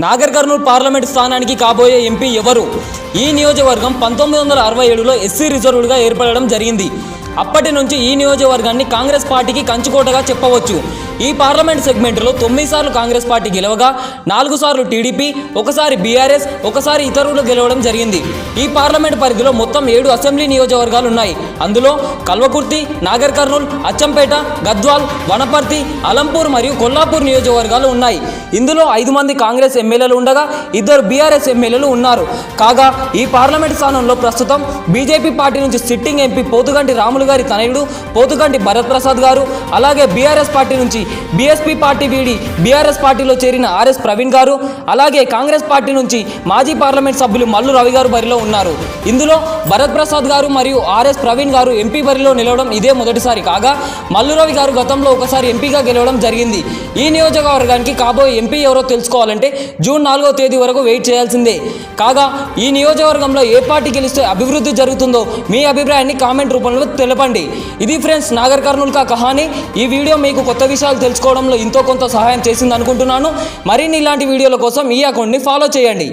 Nagar Kurnool parliament స్థానానికి కాబోయే MP ఎవరు? ఈ నియోజకవర్గం 1967లో ఎస్సీ రిజర్వ్డ్గా ఏర్పడడం జరిగింది. అప్పటి నుంచి ఈ నియోజకవర్గాన్ని కాంగ్రెస్ పార్టీకి కంచుకోటగా చెప్పవచ్చు. ఈ పార్లమెంట్ సెగ్మెంట్లో 9 సార్లు కాంగ్రెస్ పార్టీ గెలవగా 4 సార్లు టీడీపీ, ఒకసారి బీఆర్ఎస్, ఒకసారి ఇతరులు గెలవడం జరిగింది. ఈ పార్లమెంట్ పరిధిలో మొత్తం 7 అసెంబ్లీ నియోజకవర్గాలు ఉన్నాయి. అందులో కల్వకుర్తి, నాగర్ కర్నూల్, అచ్చంపేట, గద్వాల్, వనపర్తి, అలంపూర్ మరియు కొల్లాపూర్ నియోజకవర్గాలు ఉన్నాయి. ఇందులో 5 మంది కాంగ్రెస్ ఎమ్మెల్యేలు ఉండగా 2 బీఆర్ఎస్ ఎమ్మెల్యేలు ఉన్నారు. కాగా ఈ పార్లమెంట్ స్థానంలో ప్రస్తుతం బీజేపీ పార్టీ నుంచి సిట్టింగ్ ఎంపీ పోతుగంటి రాములు గారి తనయుడు పోతుగంటి భరత్ ప్రసాద్ గారు, అలాగే బీఆర్ఎస్ పార్టీ నుంచి బీఎస్పీ పార్టీ వీడి బీఆర్ఎస్ పార్టీలో చేరిన ఆర్ఎస్ ప్రవీణ్ గారు, అలాగే కాంగ్రెస్ పార్టీ నుంచి మాజీ పార్లమెంట్ సభ్యులు మల్లు రవి గారు బరిలో ఉన్నారు. ఇందులో భరత్ ప్రసాద్ గారు మరియు ఆర్ఎస్ ప్రవీణ్ గారు ఎంపీ బరిలో నిలవడం ఇదే మొదటిసారి. కాగా మల్లు రవి గారు గతంలో ఒకసారి ఎంపీగా గెలవడం జరిగింది. ఈ నియోజకవర్గానికి కాబోయే ఎంపీ ఎవరో తెలుసుకోవాలంటే జూన్ 4వ తేదీ వరకు వెయిట్ చేయాల్సిందే. కాగా ఈ నియోజకవర్గంలో ఏ పార్టీ గెలిస్తే అభివృద్ధి జరుగుతుందో మీ అభిప్రాయాన్ని కామెంట్ రూపంలో తెలపండి. ఇది ఫ్రెండ్స్ నాగర్ కర్నూల్ కా కహానీ. ఈ వీడియో మీకు కొత్త విషయాలు తెలుసుకోవడంలో ఎంతో కొంత సహాయం చేసింది అనుకుంటున్నాను. మరిన్ని ఇలాంటి వీడియోల కోసం ఈ అకౌంట్ని ఫాలో చేయండి.